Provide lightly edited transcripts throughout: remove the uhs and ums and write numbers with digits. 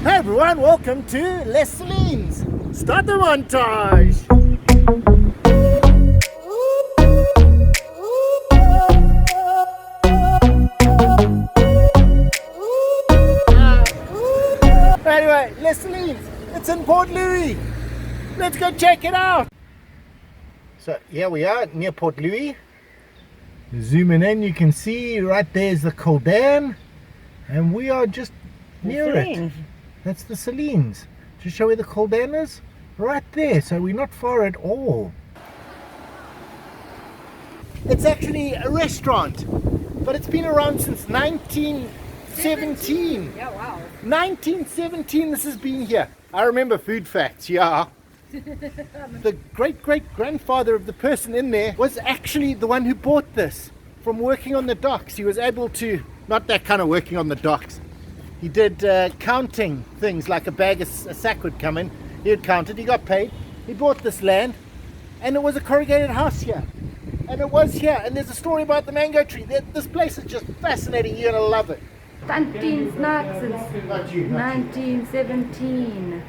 Hey everyone, welcome to Les Salines. Start the montage. Anyway, Les Salines, it's in Port Louis. Let's go check it out. So here we are near Port Louis. Zooming in, you can see right there's the Caudan, and we are just near it. That's the Salines. To show where the Caudan is, right there. So we're not far at all. It's actually a restaurant, but it's been around since 1917. Yeah, wow. 1917 this has been here. I remember food facts, yeah. The great-great-grandfather of the person in there was actually the one who bought this from working on the docks. He was able to, not that kind of working on the docks. He did counting things, like a sack would come in. He would count it, he got paid. He bought this land, and it was a corrugated house here. And it was here, and there's a story about the mango tree. This place is just fascinating, you're gonna love it. Tantine Snack since 1917.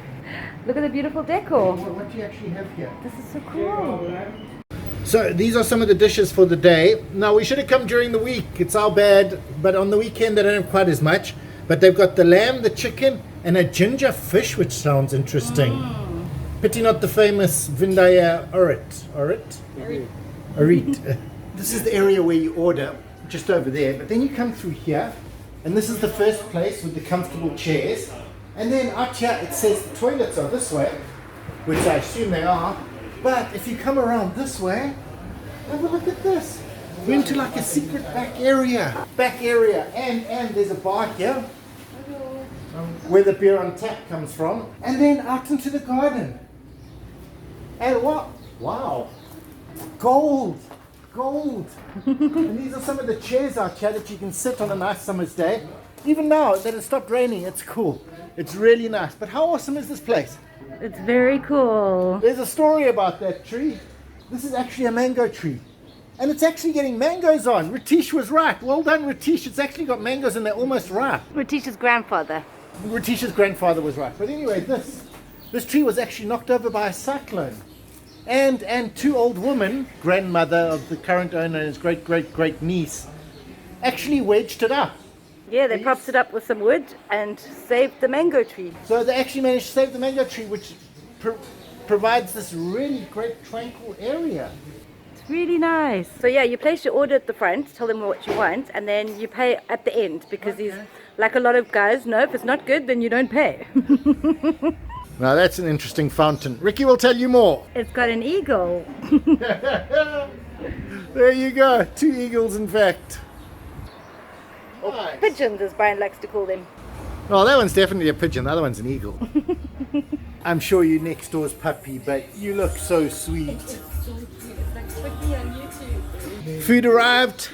Look at the beautiful decor. What do you actually have here? This is so cool. So these are some of the dishes for the day. Now we should have come during the week. It's our bad, but on the weekend they don't have quite as much. But they've got the lamb, the chicken, and a ginger fish, which sounds interesting. Pity not the famous Vindaya Orit. This is the area where you order, just over there. But then you come through here, and this is the first place with the comfortable chairs. And then out here it says the toilets are this way, which I assume they are. But if you come around this way, have a look at this. We're into like a secret back area. And there's a bar here where the beer on tap comes from. And then out into the garden. And what? Wow. Gold. And these are some of the chairs out here that you can sit on a nice summer's day. Even now that it's stopped raining, it's cool. It's really nice. But how awesome is this place? It's very cool. There's a story about that tree. This is actually a mango tree. And it's actually getting mangoes on. Ratish was right. Well done, Ratish. It's actually got mangoes and they're almost ripe. Ratish's grandfather. Ratish's grandfather was right. But anyway, this tree was actually knocked over by a cyclone. And two old women, grandmother of the current owner and his great niece, actually wedged it up. Yeah, they propped it up with some wood and saved the mango tree. So they actually managed to save the mango tree, which provides this really great tranquil area. It's really nice. So yeah, you place your order at the front, tell them what you want, and then you pay at the end, because these, like a lot of guys, no, if it's not good, then you don't pay. Now that's an interesting fountain. Riki will tell you more. It's got an eagle. There you go, 2 eagles in fact. Nice. Pigeons, as Brian likes to call them. Well, that one's definitely a pigeon, the other one's an eagle. I'm sure you're next door's puppy, but you look so sweet. It's like quickly on YouTube. Food arrived.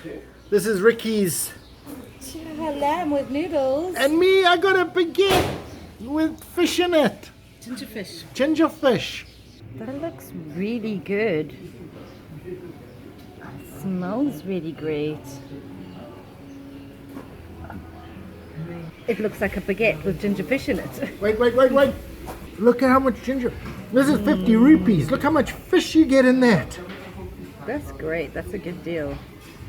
This is Riki's. Lamb with noodles. And me, I got a baguette with fish in it. Ginger fish. That looks really good. It smells really great. It looks like a baguette with ginger fish in it. Wait. Look at how much ginger. This is 50 rupees. Look how much fish you get in that. That's great. That's a good deal.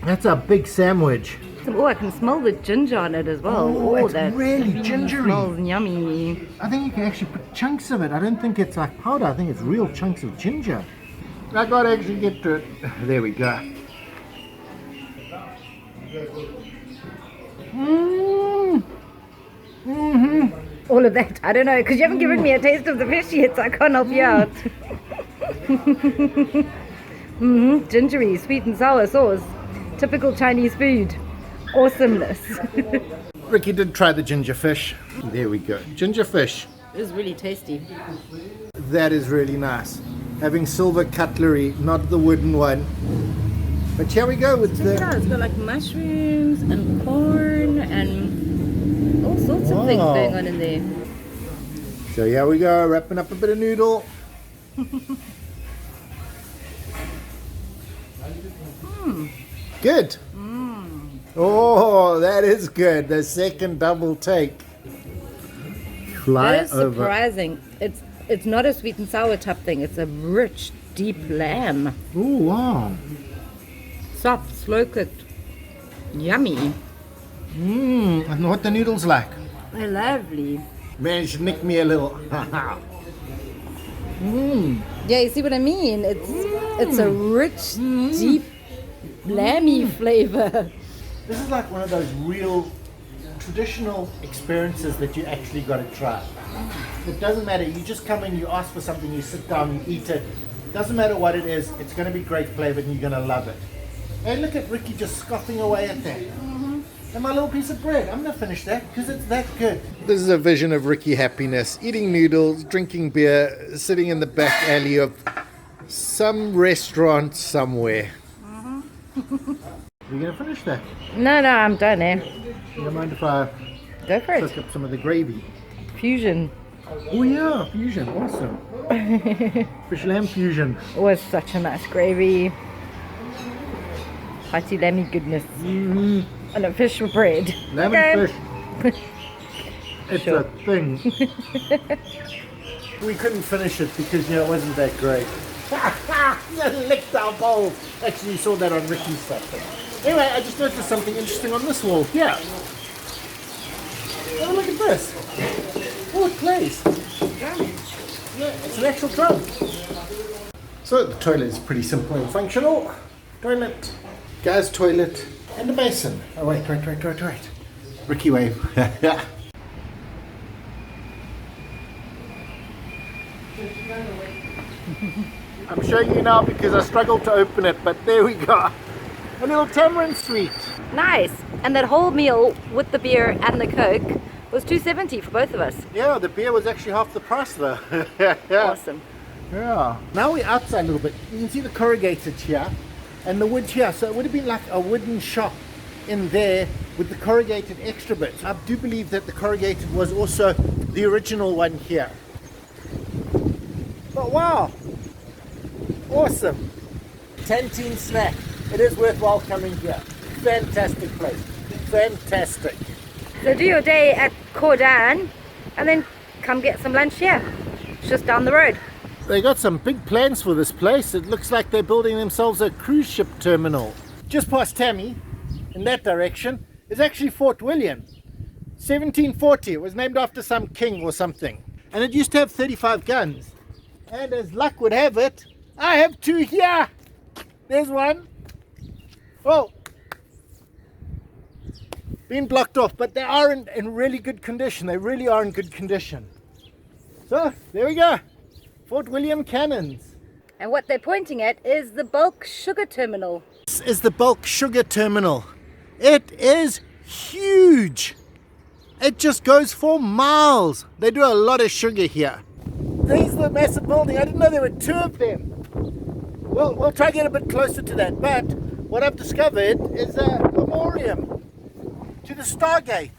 That's a big sandwich. Oh, I can smell the ginger on it as well. Oh, it's that really gingery. Smells yummy. I think you can actually put chunks of it. I don't think it's like powder. I think it's real chunks of ginger. I gotta actually get to it. There we go. All of that. I don't know, because you haven't given me a taste of the fish yet, so I can't help you out. Gingery, sweet and sour sauce. Typical Chinese food. Awesomeness. Riki did try the ginger fish. There we go. Ginger fish. It was really tasty. That is really nice. Having silver cutlery, not the wooden one. But here we go with the... It's got like mushrooms and corn and all sorts of things going on in there. So here we go, wrapping up a bit of noodle. Good. Oh, that is good. The second double take. fly That is over. surprising. It's not a sweet and sour type thing. It's a rich, deep lamb. Oh, wow. Soft, slow cooked. Yummy. And what the noodles like? They're lovely. Managed to nick me a little. Yeah, you see what I mean? It's a rich, deep, lammy flavor. This is like one of those real traditional experiences that you actually got to try. It doesn't matter. You just come in, you ask for something, you sit down, you eat it. Doesn't matter what it is. It's going to be great flavored and you're going to love it. Hey, look at Riki just scoffing away at that. And my little piece of bread. I'm going to finish that because it's that good. This is a vision of Riki happiness. Eating noodles, drinking beer, sitting in the back alley of some restaurant somewhere. You're going to finish that? No, I'm done, eh? You don't mind if I Go for soak it. up some of the gravy? Fusion. Oh yeah, fusion. Awesome. Fish lamb fusion. Was such a nice gravy. Hearty lammy goodness. And a fish with bread. Lamb Okay. and fish. It's Sure. a thing. We couldn't finish it because it wasn't that great. You licked our bowls. Actually, you saw that on Riki's stuff. Anyway, I just noticed something interesting on this wall here. Oh, look at this. Oh, it plays. Yeah, it's an actual drum. So the toilet is pretty simple and functional. Toilet, gas toilet, and a basin. Oh, wait. Riki wave. I'm showing you now because I struggled to open it, but there we go. A little tamarind sweet. Nice. And that whole meal with the beer and the Coke was $2.70 for both of us. Yeah, the beer was actually half the price though. Awesome. Yeah. Now we're outside a little bit. You can see the corrugated here and the wood here. So it would have been like a wooden shop in there with the corrugated extra bits. I do believe that the corrugated was also the original one here. But wow. Awesome. Tantine Snack. It is worthwhile coming here. Fantastic place. Fantastic. So do your day at Caudan and then come get some lunch here. It's just down the road. They got some big plans for this place. It looks like they're building themselves a cruise ship terminal. Just past Tammy, in that direction, is actually Fort William. 1740. It was named after some king or something. And it used to have 35 guns. And as luck would have it, I have 2 here. There's one. Oh. Been blocked off, but they are in really good condition. They really are in good condition. So, there we go. Fort William cannons. And what they're pointing at is the bulk sugar terminal. This is the bulk sugar terminal. It is huge. It just goes for miles. They do a lot of sugar here. There's the massive building. I didn't know there were 2 of them. Well, we'll try to get a bit closer to that. But what I've discovered is a memoriam to the Stargate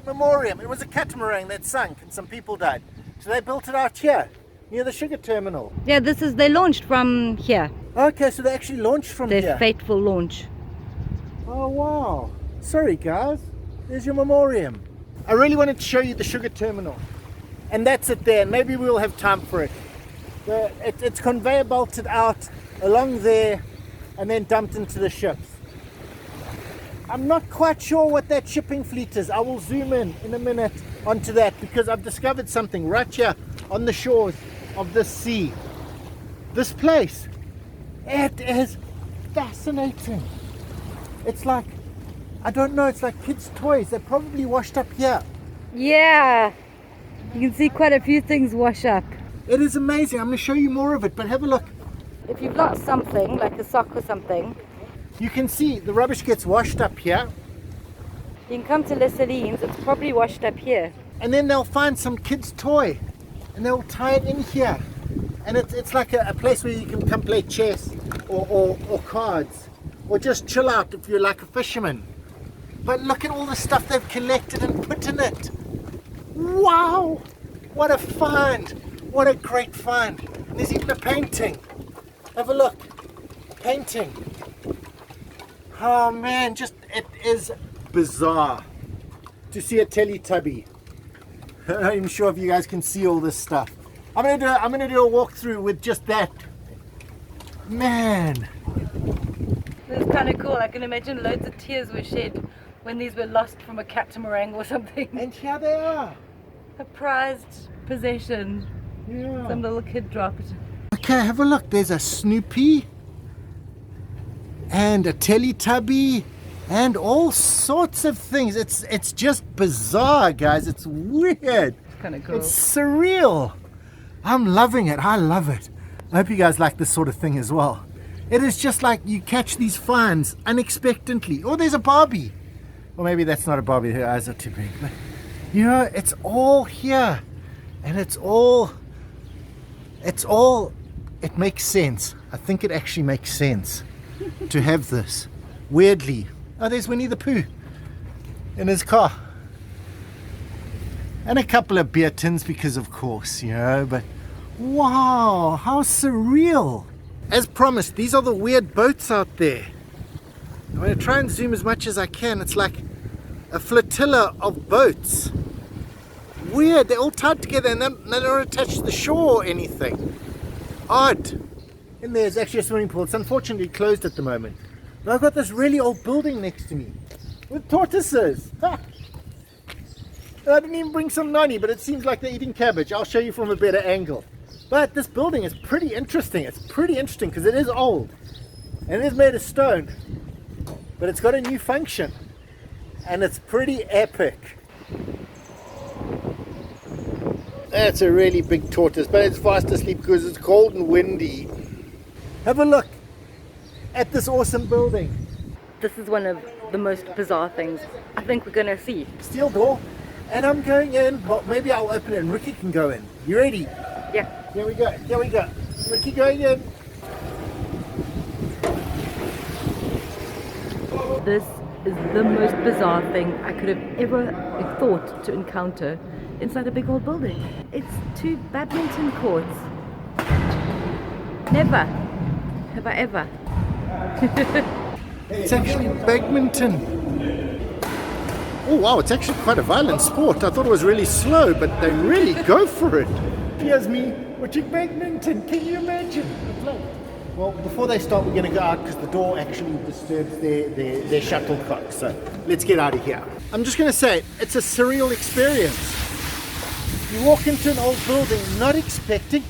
Memoriam. It was a catamaran that sunk and some people died. So they built it out here, near the sugar terminal. Yeah, they launched from here. Okay, so they actually launched from Their here. fateful launch. Oh, wow. Sorry, guys. There's your memoriam. I really wanted to show you the sugar terminal. And that's it there. Maybe we'll have time for it. It's conveyor belted out along there and then dumped into the ships. I'm not quite sure what that shipping fleet is. I will zoom in a minute onto that because I've discovered something right here on the shores of this sea. This place. It is fascinating. It's like, I don't know, it's like kids' toys. They're probably washed up here. Yeah, you can see quite a few things wash up. It is amazing. I'm going to show you more of it, but have a look. If you've lost something, like a sock or something, You can see the rubbish gets washed up here, you can come to Les Salines, it's probably washed up here. and then they'll find some kid's toy and they'll tie it in here. And it's like a place where you can come play chess or cards or just chill out if you're like a fisherman. But look at all the stuff they've collected and put in it. Wow! What a find! What a great find! And there's even a painting. Have a look. Painting. Oh man, it is bizarre to see a Teletubby. I'm not even sure if you guys can see all this stuff. I'm gonna do a walkthrough with just that. Man. This is kind of cool. I can imagine loads of tears were shed when these were lost from a catamaran or something. And here they are. A prized possession. Yeah. Some little kid dropped. Okay, have a look. There's a Snoopy and a Teletubby and all sorts of things. It's just bizarre, guys. It's weird. It's kind of cool. It's surreal. I'm loving it. I love it. I hope you guys like this sort of thing as well. It is just like you catch these finds unexpectedly. Or there's a Barbie. Or maybe that's not a Barbie. Her eyes are too big. But, you know, it's all here. And it makes sense. I think it actually makes sense to have this. Weirdly. Oh, there's Winnie the Pooh in his car. And a couple of beer tins because of course, you know, but wow, how surreal. As promised, these are the weird boats out there. I'm going to try and zoom as much as I can. It's like a flotilla of boats. Weird, they're all tied together and they're not attached to the shore or anything. Odd. And there's actually a swimming pool. It's unfortunately closed at the moment. But I've got this really old building next to me with tortoises. Ha! I didn't even bring some noni, but it seems like they're eating cabbage. I'll show you from a better angle. But this building is pretty interesting. It's pretty interesting because it is old. And it is made of stone. But it's got a new function. And it's pretty epic. That's a really big tortoise, but it's fast asleep because it's cold and windy. Have a look at this awesome building. This is one of the most bizarre things I think we're gonna see. Steel door, and I'm going in. Well, maybe I'll open it and Riki can go in. You ready? Yeah. Here we go. Here we go. Riki going in. This is the most bizarre thing I could have ever thought to encounter inside a big old building. It's 2 badminton courts. Never have I ever. It's actually badminton. Oh wow, it's actually quite a violent sport. I thought it was really slow, but they really go for it. Here's me watching badminton. Can you imagine? Well, before they start, we're going to go out because the door actually disturbs their shuttlecock. So let's get out of here. I'm just going to say, it's a surreal experience. You walk into an old building not expecting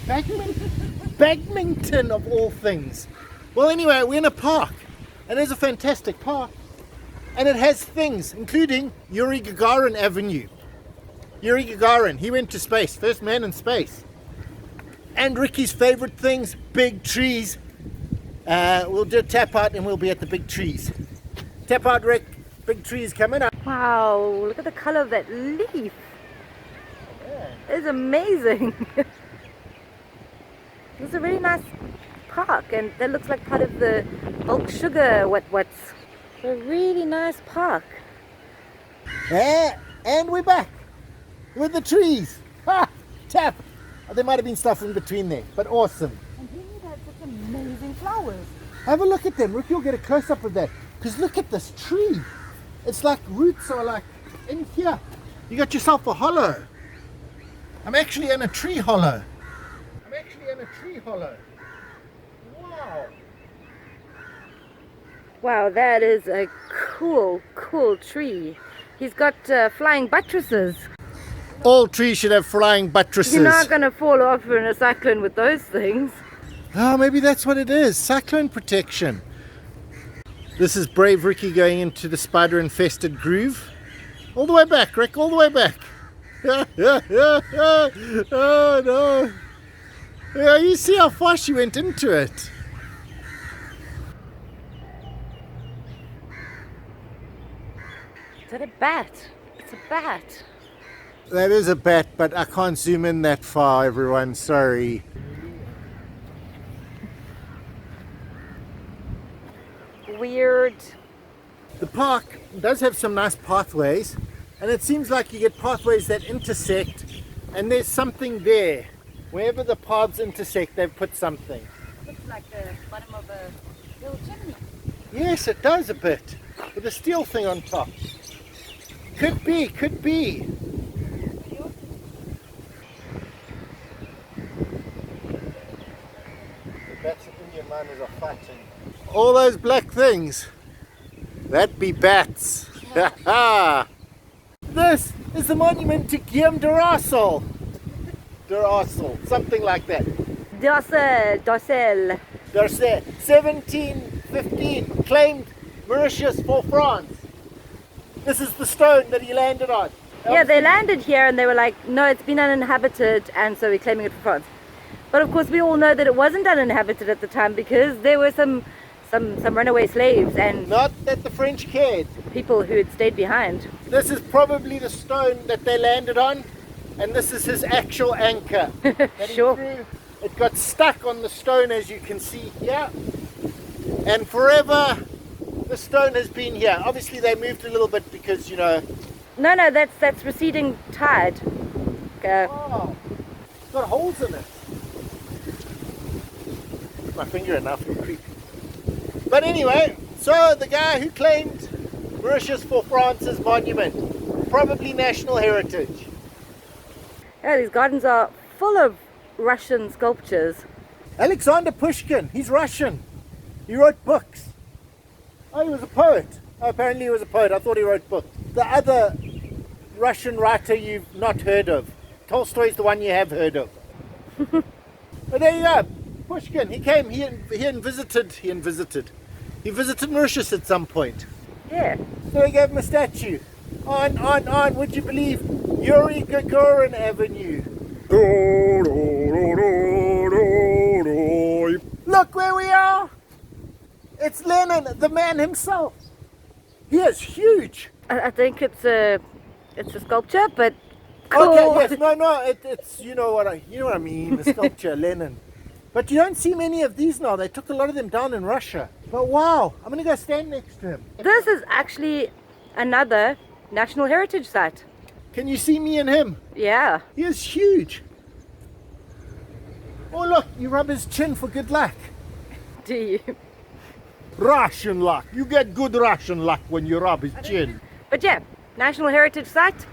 badminton of all things. Well, anyway, we're in a park. And it's a fantastic park. And it has things, including Yuri Gagarin Avenue. Yuri Gagarin, he went to space, first man in space. And Riki's favorite things, big trees. We'll do a tap out and we'll be at the big trees. Tap out, Rick. Big trees coming up. Wow, look at the color of that leaf. It's amazing. It's a really nice park, and that looks like part of the bulk sugar what's a really nice park. And we're back with the trees. Ha! Tap. There might have been stuff in between there, but awesome. And here you have such amazing flowers. Have a look at them. Rick, you'll get a close-up of that. Because look at this tree. It's like roots are like in here. You got yourself a hollow. I'm actually in a tree hollow. Wow. Wow, that is a cool tree. He's got flying buttresses. All trees should have flying buttresses. You're not going to fall off in a cyclone with those things. Oh, maybe that's what it is. Cyclone protection. This is brave Riki going into the spider-infested groove. All the way back, Rick, all the way back. Oh, no. Yeah, you see how far she went into it. Is that a bat? It's a bat. That is a bat, but I can't zoom in that far, everyone. Sorry. Weird. The park does have some nice pathways, and it seems like you get pathways that intersect, and there's something there. Wherever the paths intersect, they've put something. Looks like the bottom of a little chimney. Yes, it does a bit, with a steel thing on top. Could be. That's the Indian miners are fighting. All those black things, that be bats. This is the monument to Guillaume D'Arsel. D'Arsel, something like that. D'Arsel. D'Arsel, 1715, claimed Mauritius for France. This is the stone that he landed on. Yeah, they landed here and they were like, no, it's been uninhabited, and so we're claiming it for France. But of course we all know that it wasn't uninhabited at the time because there were some runaway slaves and Not that the French cared. people who had stayed behind. This is probably the stone that they landed on, and this is his actual anchor. that he Sure. threw. It got stuck on the stone, as you can see here, and forever the stone has been here. Obviously they moved a little bit because, you know... No, that's receding tide. Oh, it's got holes in it. Put my finger in, now I feel creepy. But anyway, so the guy who claimed Mauritius for France's monument, probably national heritage. Yeah, these gardens are full of Russian sculptures. Alexander Pushkin, he's Russian. He wrote books. Oh, he was a poet. Oh, apparently he was a poet. I thought he wrote books. The other Russian writer you've not heard of. Tolstoy's the one you have heard of. But there you go. Pushkin, he came, he visited Mauritius at some point. Yeah. So they gave him a statue. On, would you believe, Yuri Gagarin Avenue. Look where we are. It's Lenin, the man himself. He is huge. I think it's a sculpture, but cool. Okay, yes, no, it's you know what I mean, the sculpture, Lenin. But you don't see many of these now. They took a lot of them down in Russia. But wow, I'm gonna go stand next to him. This is actually another National Heritage Site. Can you see me and him? Yeah. He is huge. Oh look, you rub his chin for good luck. Do you? Russian luck. You get good Russian luck when you rub his chin. But yeah, National Heritage Site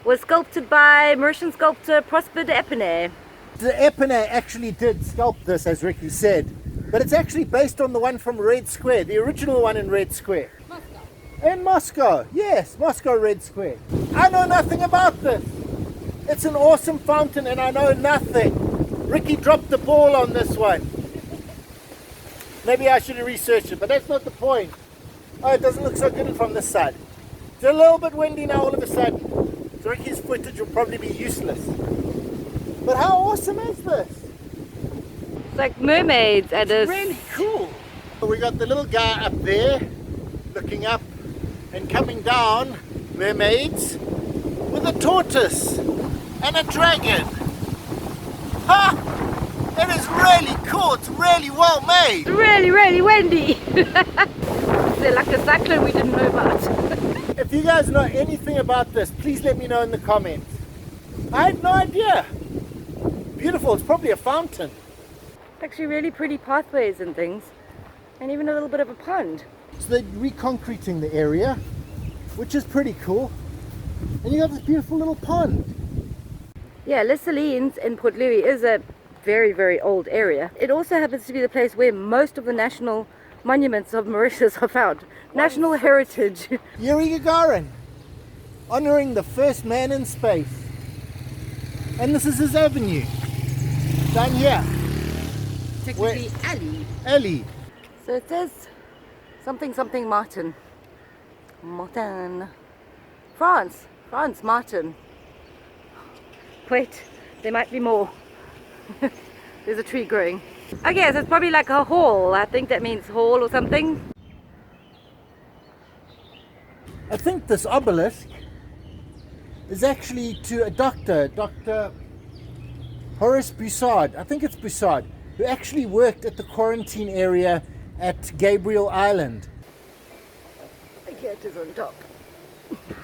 was sculpted by Mauritian sculptor Prosper d'Epinay. The Epinay actually did sculpt this, as Riki said, but it's actually based on the one from Red Square, the original one in Red Square. Moscow. In Moscow, yes, Moscow Red Square. I know nothing about this. It's an awesome fountain and I know nothing. Riki dropped the ball on this one. Maybe I should have researched it, but that's not the point. Oh, it doesn't look so good from this side. It's a little bit windy now all of a sudden. So Riki's footage will probably be useless. But how awesome is this? It's like mermaids at a... Really cool. We got the little guy up there looking up and coming down, mermaids, with a tortoise and a dragon. Ha! That is really cool. It's really well made. It's really, really windy. They're like a cyclone we didn't know about. If you guys know anything about this, please let me know in the comments. I had no idea. Beautiful. It's probably a fountain. Actually really pretty pathways and things, and even a little bit of a pond. So they're reconcreting the area, which is pretty cool. And you have this beautiful little pond. Yeah, Les Salines in Port Louis is a very, very old area. It also happens to be the place where most of the national monuments of Mauritius are found. National heritage. Yuri Gagarin, honoring the first man in space. And this is his avenue, down here. Technically alley. Alley. So it says something something Martin. Martin. France, Martin. Wait, there might be more. There's a tree growing. Okay, so it's probably like a hall. I think that means hall or something. I think this obelisk is actually to a doctor, Dr. Horace Boussard. I think it's Boussard, who actually worked at the quarantine area at Gabriel Island. Here it is on top.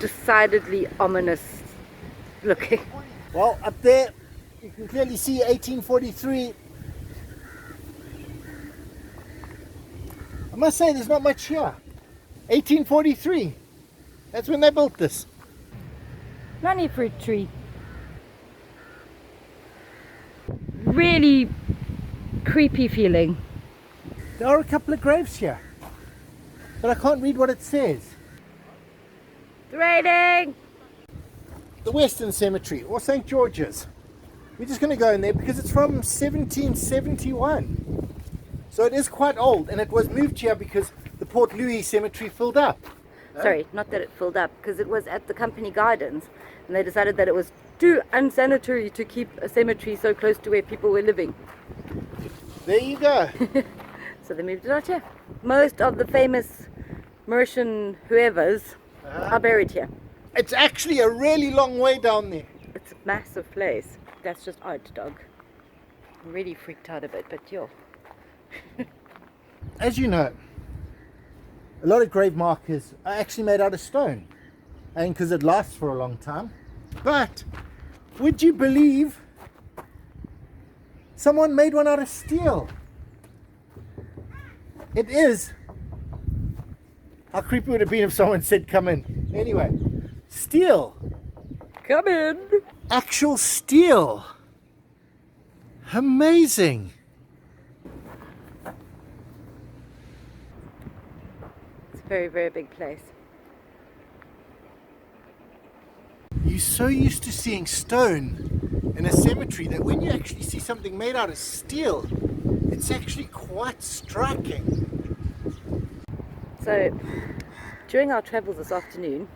Decidedly ominous looking. Well, up there you can clearly see 1843. I must say there's not much here. 1843. That's when they built this. Money fruit tree. Really creepy feeling. There are a couple of graves here, but I can't read what it says. It's raining! The Western Cemetery, or St. George's. We're just going to go in there because it's from 1771. So it is quite old, and it was moved here because the Port Louis Cemetery filled up. Sorry, not that it filled up, because it was at the company gardens, and they decided that it was too unsanitary to keep a cemetery so close to where people were living. There you go. So they moved it out here. Most of the famous Mauritian whoever's are buried here. It's actually a really long way down there. It's a massive place. That's just odd, dog. I'm really freaked out a bit, but yo. As you know, a lot of grave markers are actually made out of stone, and because it lasts for a long time. But would you believe someone made one out of steel? It is. How creepy would it have been if someone said come in? Anyway, steel. Come in! Actual steel. Amazing. It's a very, very big place. You're so used to seeing stone in a cemetery that when you actually see something made out of steel, it's actually quite striking. So, during our travels this afternoon,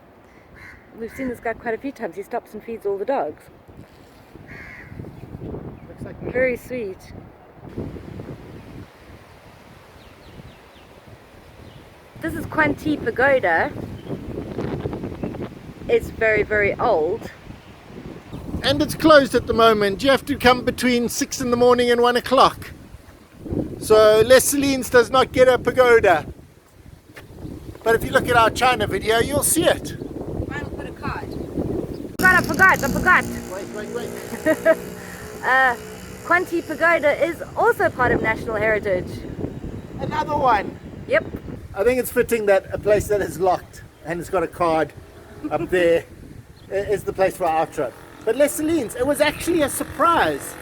we've seen this guy quite a few times. He stops and feeds all the dogs. Looks like Very sweet. This is Quanti Pagoda. It's very, very old. and it's closed at the moment. You have to come between 6 in the morning and 1 o'clock. So Les Salines does not get a pagoda. But if you look at our China video, you'll see it. I'll put a card. I forgot. Wait. Quanti Pagoda is also part of National Heritage. Another one. Yep. I think it's fitting that a place that is locked and it's got a card up there is the place for our trip. But Les Salines, it was actually a surprise.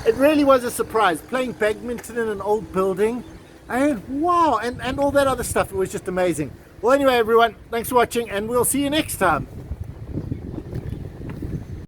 It really was a surprise. Playing badminton in an old building. And wow, and all that other stuff. It was just amazing. Well, anyway, everyone, thanks for watching, and we'll see you next time.